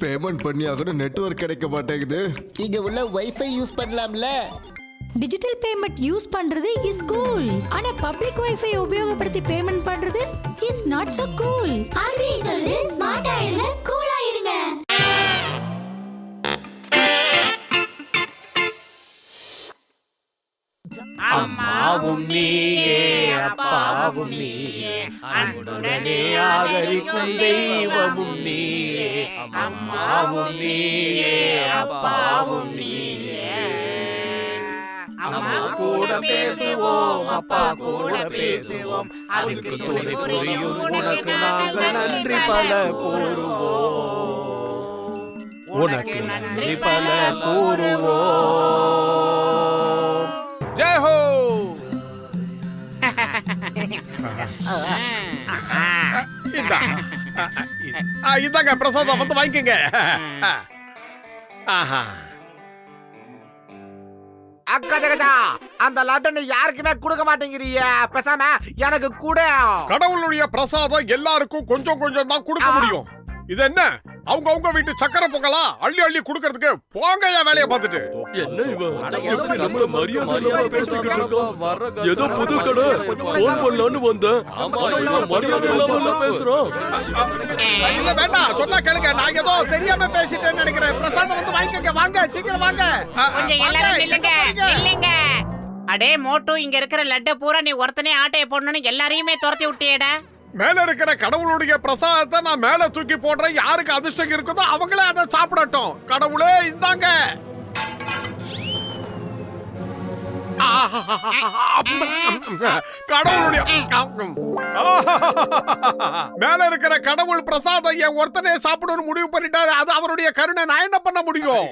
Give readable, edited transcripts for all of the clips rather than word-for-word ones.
Payment பண்ணி ஆகணும், network கிடைக்க மாட்டேங்குது. இங்க உள்ள வைஃபை யூஸ் பண்ணலாம்ல? டிஜிட்டல் பேமெண்ட் யூஸ் பண்றது இஸ் கூல். ஆனா பப்ளிக் வைஃபை உபயோகப்படுத்தி பேமெண்ட் பண்றது is not so cool. RBI சொல்லுது ஸ்மார்ட் ஆயிருங்க, கூல் ஆயிருங்க. அம்மாவும் நீயே அப்பாவும் நீயே அன்புடனே ஆதரிக்கும் தெய்வமும் நீயே. அம்மாவும் நீயே அப்பாவும் நீயே. அம்மா கூட பேசுவோம், அப்பா கூட பேசுவோம், அதுக்கு துணை புரியும் உனக்கு நாங்கள் நன்றி பல கூறுவோம். உனக்கு நன்றி பல கூறுவோம். ஜெய் ஹோ. இதாங்க பிரசாதம், வந்து வாங்கிக்கங்க. அக்கா ஜகஜா, அந்த லட்டு யாருக்குமே கொடுக்க மாட்டேங்கிறீங்க. பேசாம எனக்கு கூட. கடவுளுடைய பிரசாதம் எல்லாருக்கும் கொஞ்சம் கொஞ்சம் தான் கொடுக்க முடியும். இது என்ன அவங்க அவங்க வீட்டு சக்கரை பொங்கலா அள்ளி அள்ளி குடுக்கிறதுக்கு? போங்க என் வேலையை பார்த்துட்டு. என்ன இவன் நம்மள மரியாதை இல்லாம பேசிட்டு இருக்கான். ஏதோ புது கடை போன் பண்ணலான்னு வந்தேன். ஆனா இவன் மரியாதை இல்லாம பேசுறான். இல்ல வேண்டாம், சொன்னா கேளுங்க. நான் ஏதோ தெரியாம பேசிட்டேன்னு நினைக்கிறேன். பிரசாதம் வந்து வாங்கிக்கங்க, வாங்க சீக்கிரம் வாங்க. கொஞ்சம் எல்லாரும் நில்லுங்க, நில்லுங்க. அடே மோட்டு, இங்க இருக்கிற லட்ட பூரா நீ ஒருத்தனே ஆட்டைய போடணும்னு எல்லாரையுமே துரத்தி விட்டியேடா. மேல இருக்கிற கடவுளுடைய பிரசாதத்தை நான் மேல தூக்கி போடுறேன். யாருக்கு அதிர்ஷ்டம் இருக்குதோ அவங்களே அதை சாப்பிடட்டும். கடவுளே இந்தாங்க. கடவுளுடைய மேல இருக்கிற கடவுள் பிரசாதம் என் ஒருத்தனே சாப்பிடணும்னு முடிவு பண்ணிட்டாரு. அது அவருடைய கருணை. நான் என்ன பண்ண முடியும்?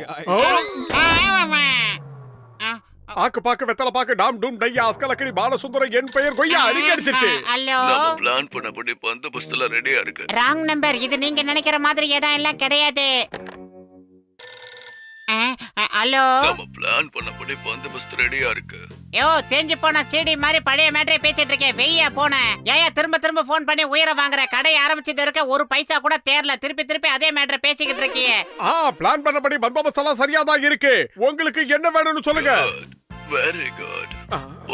ஆக்கு பாக்கு வெத்தல பாக்கு டாம் டூம் டையா அஸ்கலக்கடி பாலசுந்தரம் என் பெயர் கொய்யா அடிச்சிருச்சு. ஹலோ, நம்ம பிளான் பண்ணபடி பந்தோபஸ்துல ரெடியா இருக்கு. Wrong number. இது நீங்க நினைக்கிற மாதிரி இடம் எல்லாம் கிடையாது. ஹலோ, நம்ம பிளான் பண்ணபடி பந்தோபஸ்து ரெடியா இருக்கு. யோ, தேஞ்சு போன சிடி மாதிரி பழைய மேட்டரை பேசிட்டு இருக்கேன். வெய்யா போன ஏயா திரும்ப திரும்ப போன் பண்ணி உயிரை வாங்குற? கடை ஆரம்பிச்சது இருக்க ஒரு பைசா கூட தேரல. திருப்பி திருப்பி அதே மேட்டரை பேசிக்கிட்டு இருக்கீங்க. பிளான் பண்ணபடி பந்தோபஸ்து எல்லாம் சரியா தான் இருக்கு. உங்களுக்கு என்ன வேணும்னு சொல்லுங்க. Very good.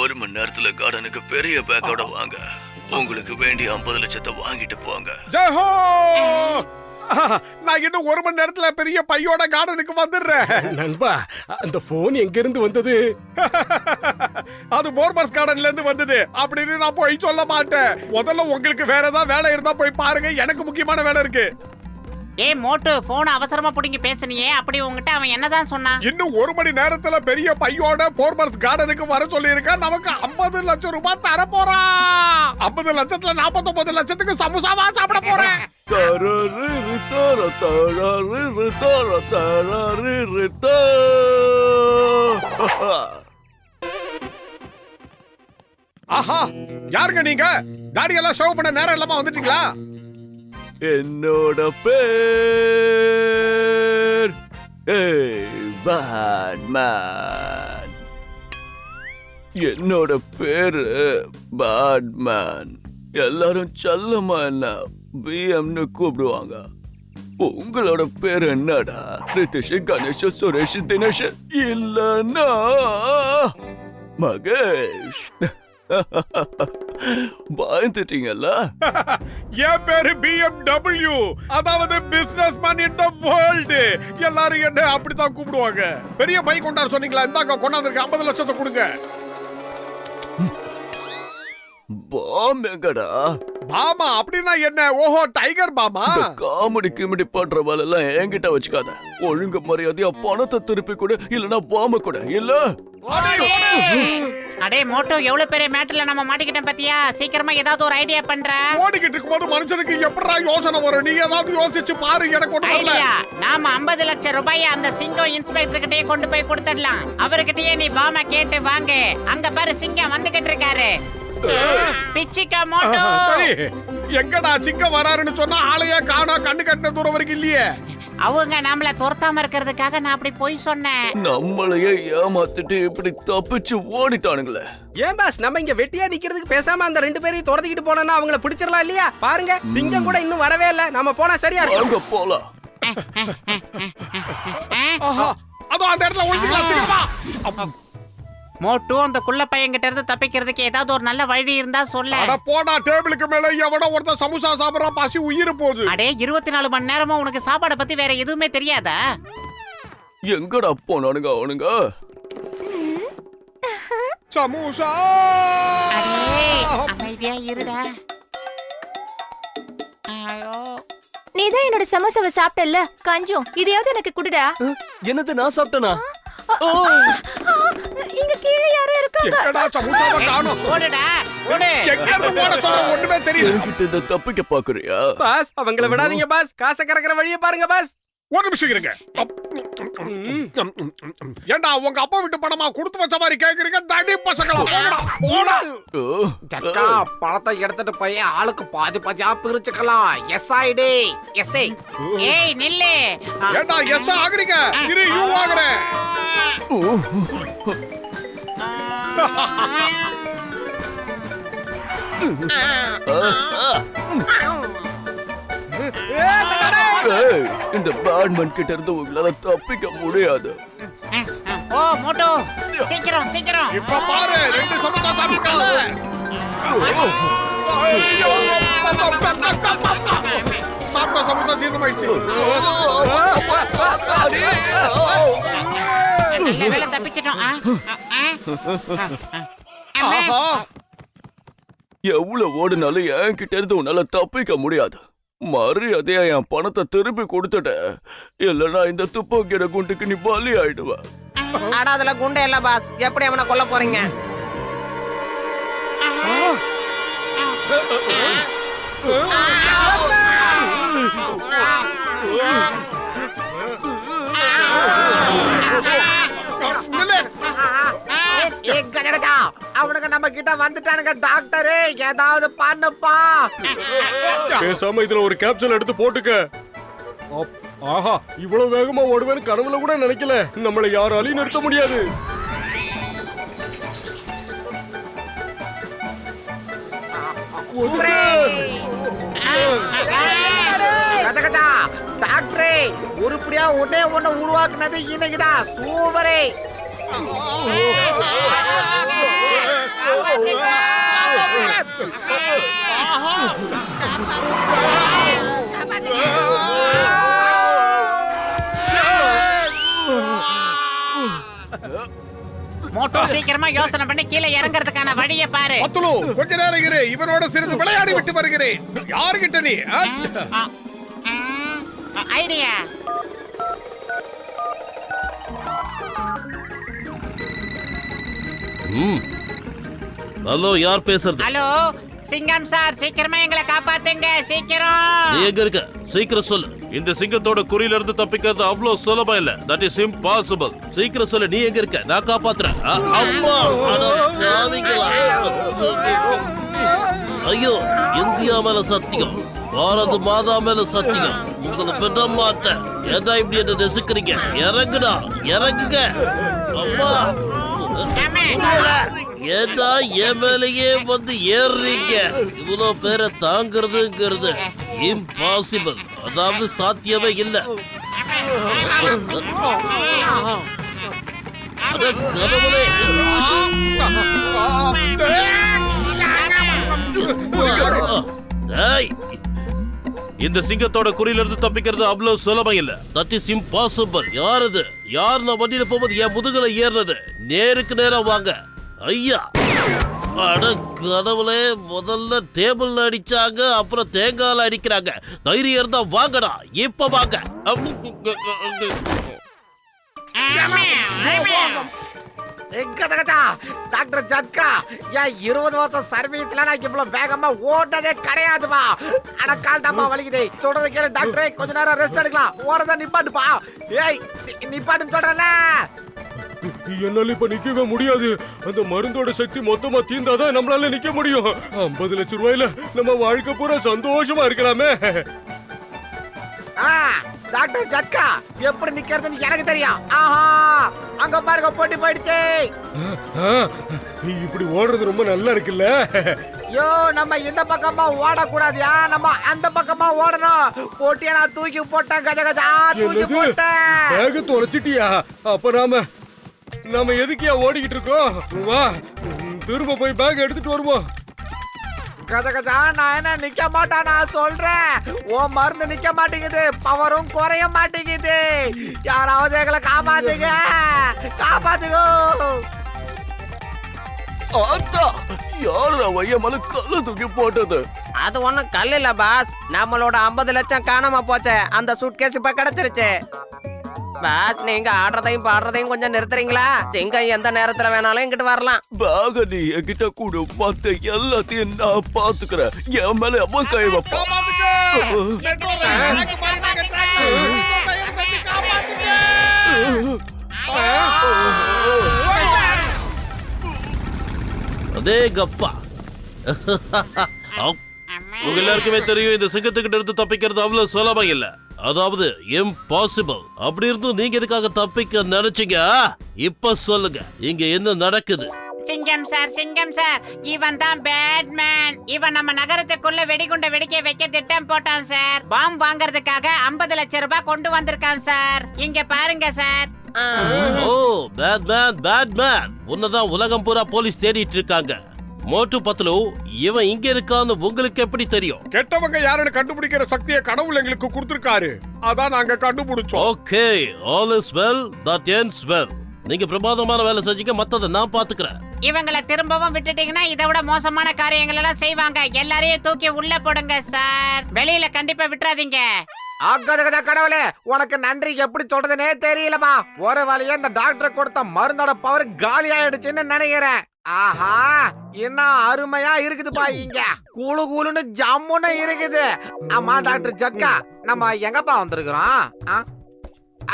ஒரு மணி நேரத்துல கார்டனுக்கு பெரிய பேக்கோட வாங்க. உங்களுக்கு வேண்டிய 50 லட்சத்தை வாங்கிட்டு போங்க. ஜெய் ஹோ. நான் இன்னும் ஒரு மணி நேரத்துல பெரிய பையோட கார்டனுக்கு வந்துடுறேன். நண்பா, அந்த போன் எங்க இருந்து வந்தது? அது போர்பர்ஸ் கார்டன்ல இருந்து வந்தது அப்படின்னு நான் போய் சொல்ல மாட்டேன். முதல்ல உங்களுக்கு வேற ஏதாவது வேலை இருந்தா போய் பாருங்க. எனக்கு முக்கியமான வேலை இருக்கு. ஏ மோட்டு, போன் அவசரமா புடிங்கி பேசுனியே, அப்படி உங்ககிட்ட அவன் என்னதான் சொன்னான்? இன்னும் ஒரு மணி நேரத்துல பெரிய பையோட போர்பர்ஸ் கார்டனுக்கு வர சொல்லி இருக்கா. நமக்கு 50 லட்சம் ரூபாய் தர போறான். 50 லட்சத்துல 49 லட்சத்துக்கு சமோசாவா சாப்பிட போறேன். ஆஹா, யாருங்க நீங்க? தாடியெல்லாம் ஷோ பண்ண நேரம் இல்லாம வந்துட்டீங்களா? என்னோட பேர் பேட்மேன். என்னோட பேரு பேட்மேன். எல்லாரும் செல்லமா என்ன பிஎம்னு கூப்பிடுவாங்க. உங்களோட பேர் என்னடா? ரித்திஷ், கணேஷ், சுரேஷ், தினேஷ் இல்லன்னா மகேஷ். பயந்துட்டீங்கல்ல? என் பேரு BMW, அதாவது business man in the world. எல்லாரும் என்ன அப்படிதான் கூப்பிடுவாங்க. பெரிய பை கொண்டாட சொன்னீங்களா? இந்தாங்க கொண்டாந்துருக்கு. 50 லட்சத்தை கொடுங்க. பாம் எங்கடா? பாமா அப்படின்னா என்ன? ஓஹோ, டைகர் பாமா. காமெடி கிமெடி பண்ற வேலை எல்லாம் என்கிட்ட வச்சுக்காத. ஒழுங்கு மரியாதையா பணத்தை திருப்பி கொடு, இல்லனா பாம்பு கொடு. இல்ல அடே மோட்டோ, எவ்வளவு பெரிய மேட்டர்ல நம்ம மாட்டிக்கிட்டோம் பாத்தியா? சீக்கிரமா ஏதாவது ஒரு ஐடியா பண்ற. ஓடிக்கிட்டு இருக்கும்போது மனுஷனுக்கு எப்படா யோசனை வரும்? நீ ஏதாவது யோசிச்சு பாரு. எனக்கு ஒண்ணு வரல. நாம 50 லட்சம் ரூபாயை அந்த சிங்கம் இன்ஸ்பெக்டர் கிட்டே கொண்டு போய் கொடுத்துடலாம். அவர்கிட்டயே நீ பாம கேட்டு வாங்க. அங்க பாரு, சிங்கம் வந்துகிட்டு இருக்காரு. பிச்சிக்கா மோட்டோ. சரி, எங்கடா சிங்கம் வராருன்னு சொன்னா ஆளையே காணா. கண்ணு கட்டின தூரம் வரைக்கும் இல்லையே. அவங்க நம்மள துரத்தாம இருக்கிறதுக்காக நான் அப்படி போய் சொன்னேன். நம்மளையே ஏமாத்திட்டு இப்படி தப்பிச்சு ஓடிட்டானுங்களே. ஏன் பாஸ், நம்ம இங்க வெட்டியா நிக்கிறதுக்கு பேசாம அந்த 2 பேரையும் துரத்திக்கிட்டு போனா அவங்கள பிடிச்சிடலாம் இல்லையா? பாருங்க, சிங்கம் கூட இன்னும் வரவே இல்ல. நம்ம போனா சரியா இருக்கும். போலாம். ஆஹா, அதோ அந்த இடத்துல ஒளிஞ்சுக்கலாம் சீக்கிரமா. மோட்டு அந்த குள்ள பையன்கிட்ட இருந்து தப்பிக்கிறதுக்கு ஏதாவது ஒரு நல்ல வழி இருந்தா சொல்ல. அட போடா, டேபிளுக்கு மேல எவனோ ஒருத்தன் சமோசா சாப்பிடுறான், பசி உயிர் போகுது. அடே 24 மணி நேரமா உனக்கு சாப்பாடை பத்தி வேற எதுவுமே தெரியாதா? எங்கடா போனானுங்க அவனுங்க? சமோசா. அடே அமைதியா இருடா. ஐயோ, நீதான் என்னோட சமோசாவை சாப்பிட்டல்ல, கஞ்சம் இதையாவது எனக்கு குடுடா. என்னது நான் சாப்பிட்டனா? இங்க கீழே யாரோ இருக்காங்க. எங்கடா சமோசாவை காணோம்? ஓடுடா ஓடு. எங்க இருந்து ஓட சொல்ற ஒண்ணுமே தெரியல. என்கிட்ட இந்த தப்பிக்க பாக்குறியா? பாஸ் அவங்கள விடாதீங்க பாஸ். காசை கறக்கிற வழியை பாருங்க பாஸ். ஒரு நிமிஷம் இருங்க. ஏண்டா உங்க அப்பா வீட்டு பணமா கொடுத்து வச்ச மாதிரி கேக்குறீங்க? தடி பசங்களா, போங்கடா, போடா. ஜட்கா பழத்தை எடுத்துட்டு போய் ஆளுக்கு பாதி பாதியா பிரிச்சுக்கலாம். SIT SI. ஏய் நில்லு. ஏண்டா எஸ் ஆகுறீங்க? இரு யூ ஆகுறேன். ஏய், இந்த பேட்மேன் கிட்ட இருந்து உங்களால தப்பிக்க முடியாது. ஓ மோட்டு சீக்கிரம் சீக்கிரம். இப்ப பாரு, 2 சமோசா சாப்பிட்டால. சாப்பிட்ட சமோசா ஜீரணமாயிடுச்சு. நல்ல வேளை தப்பிச்சிட்டோம். ஆஹா, எவ்வளவு ஓடுனாலும் என்கிட்ட இருந்து உன்னால தப்பிக்க முடியாது. மரியாதையா என் பணத்தை திருப்பி கொடுத்துட்ட, இல்லனா இந்த துப்பாக்கியோட குண்டுக்கு நீ பலி ஆயிடுவ. ஆனா அதுல குண்டே இல்ல பாஸ். எப்படி அவனை கொல்ல போறீங்க? கஜகஜா அவனுக்கு நம்ம கிட்ட வந்துட்டானுங்க. டாக்டரே ஏதாவது பண்ணுப்பா. பேசாம இதுல ஒரு கேப்சூல் எடுத்து போட்டுக்க. ஆஹா, இவ்வளவு வேகமா ஓடுவேன்னு கனவுல கூட நினைக்கல. நம்மளை யாராலையும் நிறுத்த முடியாது. கஜகஜா டாக்டரே உருப்படியா ஒன்னே ஒண்ணு உருவாக்குனது இன்னைக்குதான். சூப்பரே. மோட்டோ சீக்கிரமா யோசனை பண்ணி கீழே இறங்குறதுக்கான வழியை பாரு. பத்துலு, கொஞ்ச நேரம் இரு. இவனோட சிறிது விளையாடி விட்டு வருகிறேன். யாருகிட்ட நீ? ஐடியா. ஹலோ, யார் பேசுறது? ஹலோ சிங்கம் சார், சீக்கிரமா எங்களை காப்பாத்துங்க சீக்கிரம். நீ எங்க இருக்க? சீக்கிரம் சொல்லு. இந்த சிங்கத்தோட குறியில இருந்து தப்பிக்கிறது அவ்வளவு சுலபம் இல்ல. That is impossible. சீக்கிரம் சொல்லு, நீ எங்க இருக்க? நான் காப்பாத்துறேன். அம்மா, ஐயோ, இந்தியா மேல சத்தியம், பாரத மாதா மேல சத்தியம், உங்களை விட மாட்டேன். ஏதா இப்படி என்ன நெசுக்கிறீங்க? இறங்குடா, இறங்குங்க. அம்மா, ஏதா என் மேலேயே வந்து ஏறுறீங்க? இவ்வளவு பேரை தாங்கிறதுங்கிறது இம்பாசிபிள், அதாவது சாத்தியமே இல்லை. கடவுளே, இந்த சிங்கத்தோட குறியில இருந்து தப்பிக்கிறது அவ்வளவு சுலபம் இல்ல. That is impossible. யாரது? யார் நான் வண்டியில போகும்போது என் முதுகுல ஏறினது? நேருக்கு நேரம் வாங்க. ஐயா, அட கடவுளே, முதல்ல டேபிள்ல அடிச்சாங்க, அப்புறம் தேங்காயில அடிக்கிறாங்க. தைரியம் இருந்தா வாங்கடா, இப்ப வாங்க. டாக்டர் ஜட்கா, ஏன் 20 வருஷம் சர்வீஸ்ல நான் இவ்வளவு வேகமா ஓடுனதே கிடையாதுமா. ஆனா கால் தாமா வலிக்குது. சொல்றத கேளு டாக்டரே, கொஞ்ச நேரம் ரெஸ்ட் எடுக்கலாம். ஓரத நிப்பாட்டுப்பா. ஏய், நிப்பாட்டுன்னு சொல்றல. என்னால இப்ப நிக்கவே முடியாது. அந்த மருந்தோட சக்தி மொத்தமா தீர்ந்தாதான் நம்மளால நிக்க முடியும். 50 லட்சம் ரூபாயில நம்ம வாழ்க்கை பூரா சந்தோஷமா இருக்கலாமே. டாக்டர் ஜட்கா, எப்படி நிக்கிறதுன்னு எனக்கு தெரியும். ஆஹா, அங்க பாருங்க, போட்டி போயிடுச்சு. இப்படி ஓடுறது ரொம்ப நல்லா இருக்குல்ல. யோ நம்ம இந்த பக்கமா ஓடக்கூடாதியா, நம்ம அந்த பக்கமா ஓடணும். போட்டியா நான் தூக்கி போட்டேன், கஜ கஜா தூக்கி என்னது? போட்டேன். பேக தொலைச்சிட்டியா? அப்ப நாம எதுக்கியா ஓடிக்கிட்டு இருக்கோம்? வா திரும்ப போய் பேக் எடுத்துட்டு வருவோம். கஜ கஜா நான் என்ன நிக்க மாட்டேன், நான் சொல்றேன். ஓ மருந்து நிக்க மாட்டேங்குது, பவரும் குறைய மாட்டேங்குது. யாராவது எங்களை காப்பாத்துங்க, காப்பாத்துங்க. ஆத்தா யாரா வையமல கல்ல தூக்கி போட்டது? அது ஒண்ணும் கல் இல்ல பாஸ், நம்மளோட 50 லட்சம் காணாம போச்சே, அந்த சூட்கேஸ் இப்ப கிடைச்சிருச்சு. பாஸ் நீங்க ஆடுறதையும் பாடுறதையும் கொஞ்சம் நிறுத்துறீங்களா? சிங்கம் எந்த நேரத்துல வேணாலும் இங்கிட்டு வரலாம். பேக நீ என்கிட்ட கூட மத்த எல்லாத்தையும் நான் பாத்துக்கிறேன். என் மேல அவன் கை வைப்பான். அதே கப்பா. உங்க எல்லாருக்குமே தெரியும் இந்த சிங்கத்துக்கிட்ட இருந்து தப்பிக்கிறது அவ்வளவு சுலபம் இல்ல, அதாவது இம்பாசிபிள். அப்படி இருந்தும் நீங்க எதுக்காக தப்பிக்க நினைச்சீங்க? இப்ப சொல்லுங்க, இங்க என்ன நடக்குது? சிங்கம் சார், இவன் தான் பேட்மேன். இவன் நம்ம நகரத்துக்குள்ள வெடிகுண்ட வெடிக்க வைக்க திட்டம் போட்டான் சார். பாம்பு வாங்குறதுக்காக 50 லட்சம் ரூபாய் கொண்டு வந்திருக்கான் சார். இங்க பாருங்க சார். ஓ பேட்மேன், உன்னதான் உலகம் பூரா போலீஸ் தேடிட்டு இருக்காங்க. மோட்டு பத்லு, இவன் இங்க இருக்கான்னு உங்களுக்கு எப்படி தெரியும்? கெட்டவங்க யாருன்னு கண்டுபிடிக்கிற சக்தியை கடவுள் எங்களுக்கு கொடுத்திருக்காரு, அதான் நாங்க கண்டுபிடிச்சோம். Okay, all is well that ends well. நீங்க பிரமாதமான வேலை செஞ்சீங்க, மத்தத நான் பாத்துக்கிறேன். இவங்களை திரும்பவும் விட்டுட்டீங்கன்னா இதை விட மோசமான காரியங்கள் எல்லாம் செய்வாங்க. எல்லாரையும் தூக்கி உள்ள போடுங்க சார், வெளியில கண்டிப்பா விட்டுறாதீங்க. ஆகாத கடவுளே, உனக்கு நன்றி எப்படி சொல்றதுனே தெரியலமா. ஒரு வழியா இந்த டாக்டர் கொடுத்த மருந்தோட பவர் காலி ஆயிடுச்சுன்னு நினைக்கிறேன். ஆஹா, என்ன அருமையா இருக்குதுப்பா. இங்க கூழு கூலுன்னு ஜம்முன்னு இருக்குது. ஆமா டாக்டர் ஜட்கா, நம்ம எங்கப்பா வந்திருக்கிறோம்?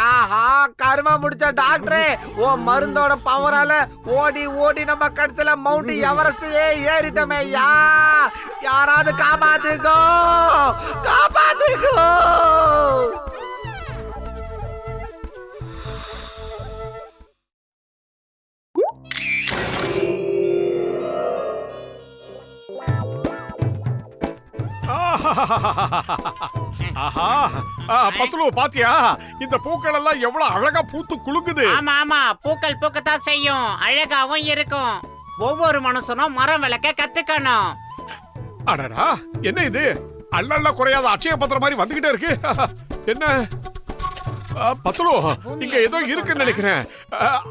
ஆஹா, கரும முடிச்ச டாக்டரே, ஓ மருந்தோட பவரால ஓடி ஓடி நம்ம கடைசில மவுண்ட் எவரெஸ்டையே ஏறிட்டோமே. யாராவது காப்பாத்துக்கோ, காப்பாத்துக்கோ. ஆஹா, பத்லு பாத்தியா, இந்த பூக்கள் எல்லாம் எவ்வளவு அழகா பூத்து குலுங்குது. ஆமா, பூக்கள் பூக்கத்தான் செய்யும், அழகாவும் இருக்கும். ஒவ்வொரு மனுஷனும் மரம் விளக்க கத்துக்கணும். அடடா, என்ன இது அல்ல குறையாத அட்சய பத்திரம் மாதிரி வந்துகிட்டே இருக்கு. என்ன பத்லு, இங்க ஏதோ இருக்குன்னு நினைக்கிறேன்.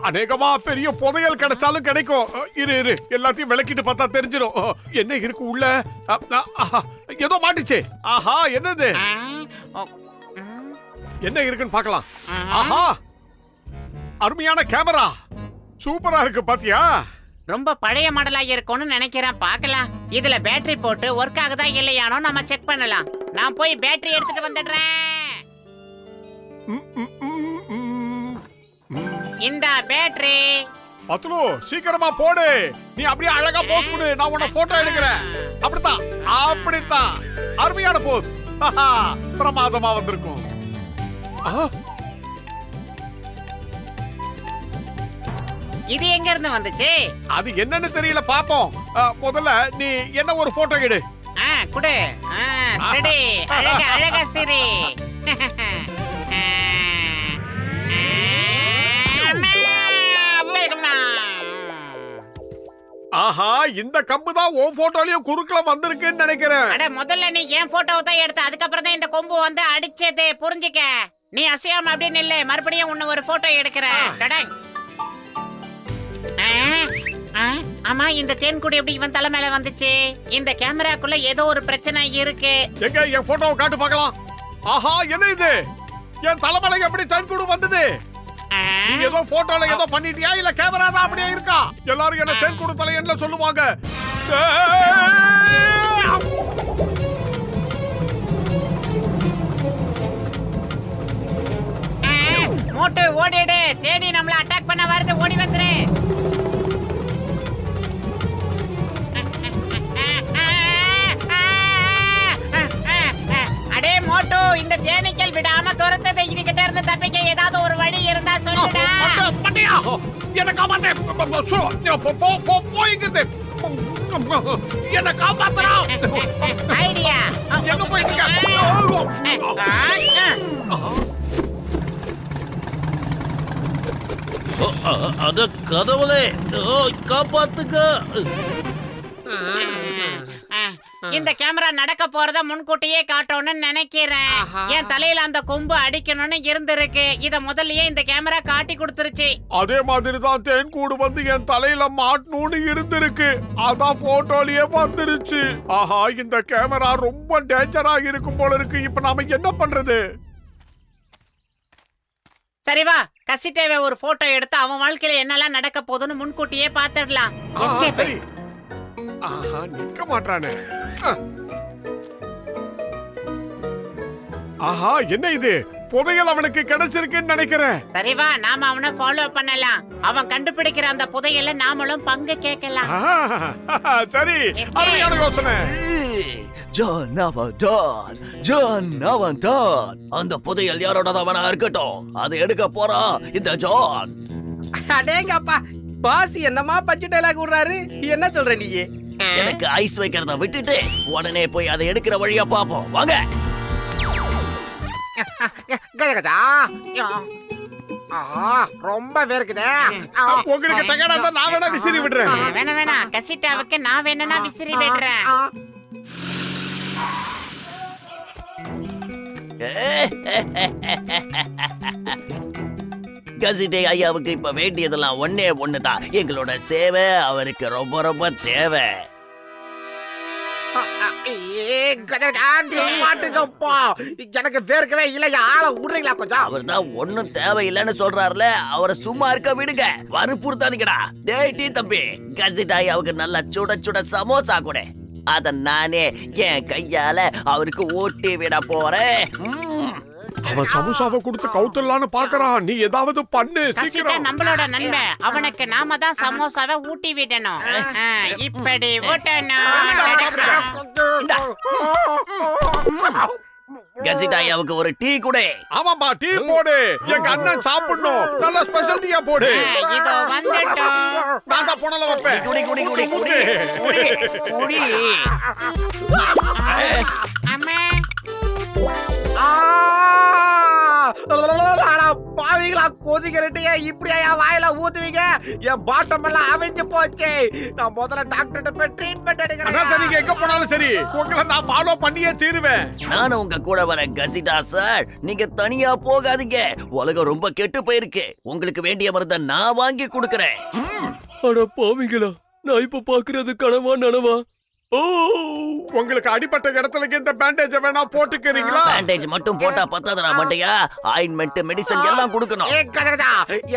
அநேகமா பெரிய புதையல் கிடைச்சாலும் கிடைக்கும். இரு எல்லாத்தையும் விளக்கிட்டு பார்த்தா தெரிஞ்சிடும் என்ன இருக்கு உள்ள. ஏதோ மாட்டுச்சு. ஆஹா, என்னது? என்ன இருக்குன்னு பார்க்கலாம். ஆஹா, அருமையான கேமரா, சூப்பரா இருக்கு பாத்தியா? ரொம்ப பழைய மாடலா இருக்கும்னு நினைக்கிறேன், பார்க்கலாம். இதுல பேட்டரி போட்டு ஒர்க் ஆகுதா இல்லையானோ நம்ம செக் பண்ணலாம். நான் போய் பேட்டரி எடுத்துட்டு வந்துடுறேன். இந்த பேட்டரி. பத்லு சீக்கிரமா போடு, நீ அப்படியே அழகா போஸ் கொடு, நான் உன்னை போட்டோ எடுக்கிறேன். அப்படித்தான் அருமையான போஸ். பிரமாதமா வந்திருக்கும். இது எங்க இருந்து வந்துச்சு? அது என்னன்னு தெரியல, பாப்போம். முதல்ல நீ என்ன ஒரு போட்டோ எடு. குடு. சரி, அழகா சரி. ஆஹா, இந்த கம்பு தான் உன் போட்டோலயும் குறுக்கல வந்திருக்குன்னு நினைக்கிறேன். அட, முதல்ல நீ என் போட்டோவை தான் எடுத்த, அதுக்கப்புறம் தான் இந்த கொம்பு வந்து அடிச்சது, புரிஞ்சுக்க. நீ அசையாம அப்படின்னு இல்ல, மறுபடியும் உன்ன ஒரு போட்டோ எடுக்கிறேன். ஆமா, இந்த தேன்கூடு எப்படி இவன் தலை மேல வந்துச்சு? இந்த கேமராக்குள்ள ஏதோ ஒரு பிரச்சனை இருக்கு. எங்க என் போட்டோவை காட்டு பார்க்கலாம். ஆஹா, என்ன இது? என் தலைமலை எப்படி தேன்கூடு வந்தது? நீ ஏதோ போட்டோல ஏதோ பண்ணிட்டியா, இல்ல கேமரா தான் அப்படியே இருக்கா? எல்லாரும் என்ன தேன்கூடு தலையன்ல சொல்லுவாங்க. மோட்டு ஓடிடு, தேடி நம்மள அட்டாக் பண்ண வருது, ஓடி வந்துரு. அடே மோட்டு, இந்த தேனீக்கள் விடாம துரத்தது, இதுகிட்ட இருந்து தப்பிக்க ஏதாவது ஒரு வழி இருந்தா சொல்லுடா. அண்ணியா என்ன காப்பாத்து போய்கிறது என்ன காப்பாத்துறா ஐடியா எங்க போயிட்டு அத கதவுளே காப்பாத்துக்க. இந்த கேமரா நடக்க போறத முன்கூட்டியே காட்டணும்னு நினைக்கிறேன். என் தலையில அந்த கொம்பு அடிக்கணும்னு இருந்திருக்கு. இத முதல்லயே இந்த கேமரா காட்டி கொடுத்துருச்சு. அதே மாதிரி தான் தேன் கூடு வந்து என் தலையில மாட்டணும்னு இருந்திருக்கு. அதான் போட்டோலயே வந்துருச்சு. ஆஹா, இந்த கேமரா ரொம்ப டேஞ்சரா இருக்கும் போல இருக்கு. இப்ப நாம என்ன பண்றது? சரி வா, கசிட்டேவை ஒரு போட்டோ எடுத்து அவன் வாழ்க்கையில என்னெல்லாம் நடக்க போகுதுன்னு முன்கூட்டியே பாத்துடலாம். சரி. ஆஹா, நிக்க மாட்டானே. ஆஹா, என்ன இது? புதையல் அவனுக்கு கிடைச்சிருக்குன்னு நினைக்கிறேன். சரி வா, நாம அவனை ஃபாலோ பண்ணலாம். அவன் கண்டுபிடிக்கிற அந்த புதையல்ல நாமளும் பங்கு கேட்கலாம். சரி, அருமையான யோசனை. ஜான் அவன் தான். அந்த புதையல் யாரோடதவனா இருக்கட்டும், அதை எடுக்க போறா இந்த ஜான். அடேங்கப்பா, பாஸ் என்னமா பஞ்சு டைலாக் விடுறாரு. என்ன சொல்ற நீ? எனக்கு ஐஸ் வைக்கிறத விட்டுட்டு உடனே போய் அதை எடுக்கிற வழியா பாப்போம் வாங்க. கஜகஜா. ஆஹா, ரொம்ப வேர்க்குதே. உங்களுக்கு டயர்டா இருந்தா நான் வேணா விசிறி விடுறேன். வேணா கசிட்டாவுக்கு நான் வேணா விசிறி விடுறேன். கசிட்டே ஐயாவுக்கு இப்ப வேண்டியதெல்லாம் ஒன்னே ஒண்ணுதான். எங்களோட சேவை அவருக்கு ரொம்ப ரொம்ப தேவை. எனக்கு வேர்க்கவே இல்லையா? ஆள விடுறீங்களா கொஞ்சம்? அவர் தான் ஒன்னும் தேவையில்லைன்னு சொல்றாருல, அவரை சும்மா இருக்க விடுங்க. வற்புறுத்தாதீங்கடா. டேய் டீ தம்பி, கசிட்டே ஐயாவுக்கு நல்லா சுட சுட சமோசா கூட. அத நானே என் கையால அவருக்கு ஓட்டி விட போறேன். அவன் சமோசாவை கொடுத்து கவுத்தலான்னு பாக்குறான். நீ ஏதாவது பண்ணு கசிட்டா சீக்கிரம். நம்மளோட நண்பன். அவனுக்கு நாம தான் சமோசாவை ஊட்டி விடணும். இப்படி ஊட்டணும். கசிட்டே ஐயாவுக்கு ஒரு டீ கூட. ஆமாப்பா, டீ போடு. எங்க அண்ணன் சாப்பிடணும். நல்ல ஸ்பெஷல் டீயா போடு. இதோ வந்துட்டோம். நான் தான் போனல வைப்பேன். குடி குடி குடி குடி குடி குடி. அம்மா, பாவிகளா, கொதிக்கிறட்டிய இப்படியா வாயில ஊத்துவீங்க? என் பாட்டம் எல்லாம் அவிஞ்சு போச்சு. நான் முதல்ல டாக்டர்கிட்ட போய் ட்ரீட்மெண்ட் அதான் எடுக்கிறேன். நீங்க எங்க போனாலும் சரி, உங்களை நான் ஃபாலோ பண்ணியே தீருவேன். நானும் உங்க கூட வரேன் கசிட்டா சார். நீங்க தனியா போகாதீங்க. உலகம் ரொம்ப கெட்டு போயிருக்கு. உங்களுக்கு வேண்டிய மருந்தை நான் வாங்கி கொடுக்கறேன். அட பாவிங்களா, நான் இப்ப பாக்குறது கனவா நனவா? உங்களுக்கு அடிப்பட்ட இடத்துல இந்த பேண்டேஜ் வேணா போட்டுக்கிறீங்களா? பேண்டேஜ் மட்டும் போட்டா பத்தாதடா மண்டையா. ஆயின்மெண்ட், மெடிசன் எல்லாம் கொடுக்கணும்.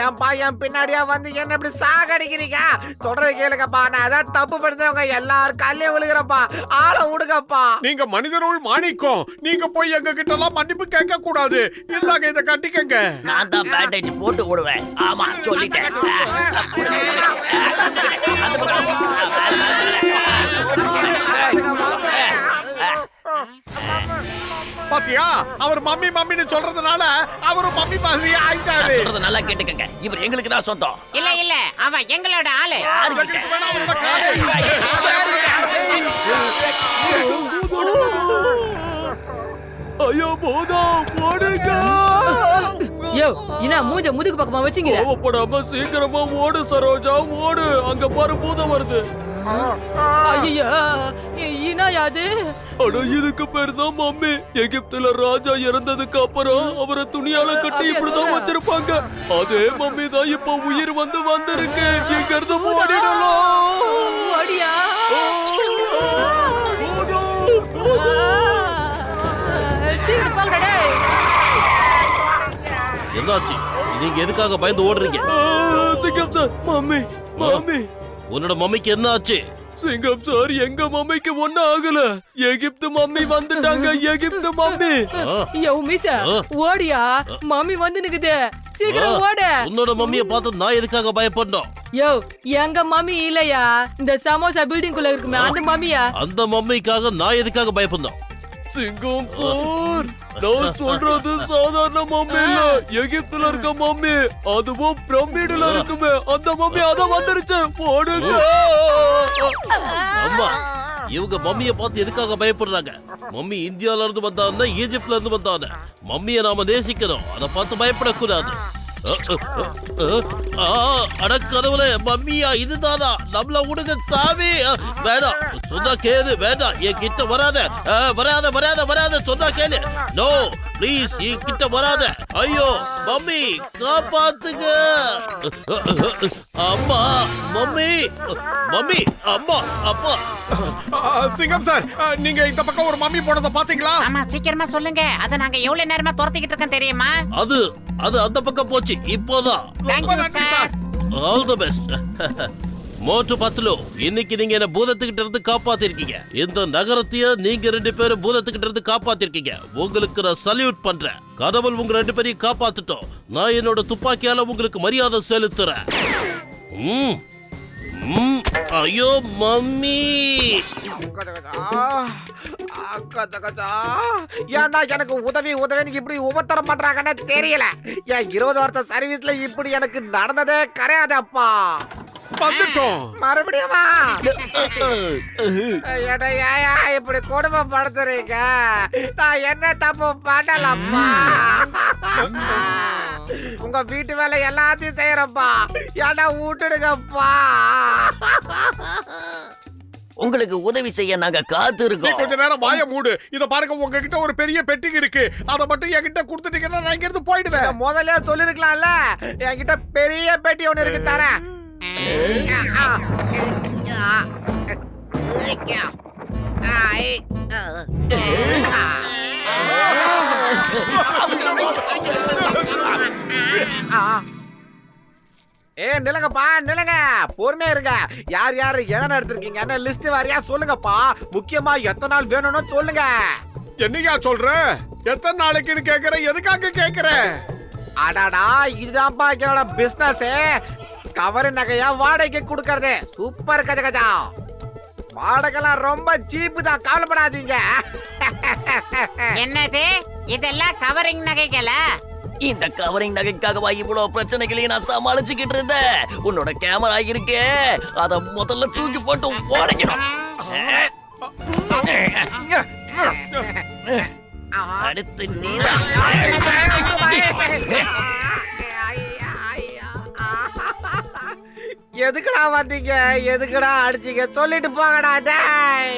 என் பையன் பின்னாடியா வந்து என்ன இப்படி சாகடிக்கிறீங்க? சொல்றது கேளுங்கப்பா. நான் ஏதாவது தப்பு பண்ணவங்க எல்லாரும் கல்லே விழுகிறப்பா. ஆளை விடுங்கப்பா. நீங்க மனிதருள் மாணிக்கம். நீங்க போய் எங்க கிட்ட எல்லாம் மன்னிப்பு கேட்க கூடாது. இல்லாங்க இதை கட்டிக்கங்க. நான் தான் பேண்டேஜ் போட்டு விடுவேன். ஆமா, சொல்லிட்டேன். பாத்தியா, அவர் மம்மி மம்மின்னு சொல்றதுனால அவரு மம்மி மாதிரியே ஆயிட்டாரு. சொல்றது நல்லா கேட்டுக்கங்க. இவர் எங்களுக்கு தான் சொந்தம். இல்ல இல்ல, அவன் எங்களோட ஆளு. எங்களுக்கு வேணா அவரோட காலை. ஐயோ போதா போடுங்க. யோ, இனா மூஞ்ச முதுகு பக்கமா வச்சிங்க. கோவப்படாம சீக்கிரமா ஓடு சரோஜா, ஓடு. அங்க பாரு, பூதம் வருது. ஐயா, இனா யாது? அட, இதுக்கு பேர் தான் மம்மி. எகிப்துல ராஜா இறந்ததுக்கு அப்புறம் அவரை துணியால கட்டி இப்படிதான் வச்சிருப்பாங்க. அதே மம்மி தான் இப்ப உயிர் வந்திருக்கு. எங்க இருந்து ஓடிடலாம். ஓடியா? சீக்கிரம் போங்கடா டேய். என்னாச்சு? நீங்க எதுக்காக பயந்து ஓடுறீங்க? சிங்கம் சார், மம்மி மம்மி. உன்னோட மம்மிக்கு என்ன ஆச்சு? சிங்கம் சார், எங்க மம்மிக்கு ஒண்ணும் ஆகல. எகிப்து மம்மி வந்துட்டாங்க. எகிப்து மம்மி. யோ மிஸ், ஓடியா? மம்மி வந்து நிக்குது. சீக்கிரம் ஓடு. உன்னோட மம்மியை பார்த்து நான் எதுக்காக பயப்படணும்? யோ, எங்க மம்மி இல்லையா? இந்த சமோசா பில்டிங் குள்ள இருக்குமே, அந்த மம்மியா? அந்த மம்மிக்காக நான் எதுக்காக பயப்படணும்? சிங்கம் சார், நான் சொல்றது சாதாரண மம்மி இல்ல, எகிப்துல இருக்க மம்மி, அதுவும் பிரமிடுல இருக்குமே அந்த மம்மி, அத வந்துருச்சு. போடுங்க. அம்மா, இவங்க மம்மிய பார்த்து எதுக்காக பயப்படுறாங்க? மம்மி இந்தியால இருந்து வந்தாங்க, ஈஜிப்ட்ல இருந்து வந்தாங்க. மம்மியை நாம நேசிக்கிறோம், அதை பார்த்து பயப்படக்கூடாது. அட கடவுளே, மம்மியா இதுதானா? நம்மள விடுங்க சாமி. வேணாம், சொன்னா கேளு. வேண்டாம், என் கிட்ட வராத. வராத வராத வராத, சொன்னா கேளு. நோ ப்ளீஸ், என் கிட்ட வராத. ஐயோ மம்மி, காப்பாத்துங்க. அம்மா, மம்மி, மம்மி, அம்மா, அப்பா. சிங்கம் சார், நீங்க இந்த பக்கம் ஒரு மம்மி போனதை பாத்தீங்களா? ஆமா, சீக்கிரமா சொல்லுங்க. அத நாங்க எவ்வளவு நேரமா துரத்திக்கிட்டு இருக்கோம் தெரியுமா? அது அது அந்த பக்கம் போச்சு இப்போதான். Thank you, sir. All the best. Motu Patlu, இன்னைக்கு நீங்க என்ன பூதத்துக்கிட்ட இருந்து காப்பாத்திருக்கீங்க. இந்த நகரத்தையே நீங்க 2 பேரும் பூதத்துக்கிட்ட இருந்து காப்பாத்திருக்கீங்க. உங்களுக்கு நான் சல்யூட் பண்றேன். கடவுள் உங்க 2 பேரையும் காப்பாத்துட்டோம். நான் என்னோட துப்பாக்கியால உங்களுக்கு மரியாதை செலுத்துறேன். ஐயோ மம்மி, ஏன்டா எனக்கு உதவி உதவின்னு இப்படி உபத்தரம் பண்றாங்கன்னு தெரியல. என் 20 வருஷம் சர்வீஸ்ல இப்படி எனக்கு நடந்ததே கிடையாது அப்பா. வந்துட்டோம். மறுபடியுமா? ஏயா இப்படி கொடுமைப்படுத்துறீங்க? நான் என்ன தப்பு பண்ணலப்பா. உங்க வீட்டு வேலை எல்லாத்தையும் செய்யறப்பா. ஏன்னா விட்டுடுங்கப்பா. உங்களுக்கு உதவி செய்ய நாங்க காத்து நீ இருக்கோம். கொஞ்ச நேரம் வாய மூடு. இத பாருங்க, உங்ககிட்ட ஒரு பெரிய பெட்டிங் இருக்கு. அத மட்டும் என்கிட்ட கொடுத்துட்டீங்கன்னா நான் இங்க இருந்து போயிடுவேன். முதல்ல சொல்லிருக்கலாம்ல, என்கிட்ட பெரிய பெட்டி ஒண்ணு இருக்கு தரேன். நிலங்கப்பா, நிலங்க, பொறுமையா இருங்க. யார் யாரு என்ன எடுத்திருக்கீங்க, என்ன லிஸ்ட் வாரியா சொல்லுங்கப்பா. முக்கியமா எத்தனை நாள் வேணும்னு சொல்லுங்க. என்னையா சொல்ற? எத்தனை நாளைக்குன்னு கேக்குற? எதுக்காக கேக்குற? அடாடா, இதுதான்ப்பா என்னோட பிசினஸ். கவரு நகையா வாடகைக்கு கொடுக்கறது. சூப்பர் கஜ கஜா. வாடகைலாம் ரொம்ப சீப்பு தான், கவலைப்படாதீங்க. என்னது இதெல்லாம் கவரிங் நகைகளா? இந்த கவரிங் நகைக்காகவா இவ்வளவு பிரச்சனைகளையும் நான் சமாளிச்சுக்கிட்டு இருந்தேன். உன்னோட கேமரா இருக்கே, அத முதல்ல தூக்கி போட்டு உடைக்கணும். அடுத்து நீதான். எதுக்குடா வந்தீங்க? எதுக்குடா அடிச்சீங்க? சொல்லிட்டு போங்கடா. டேய்.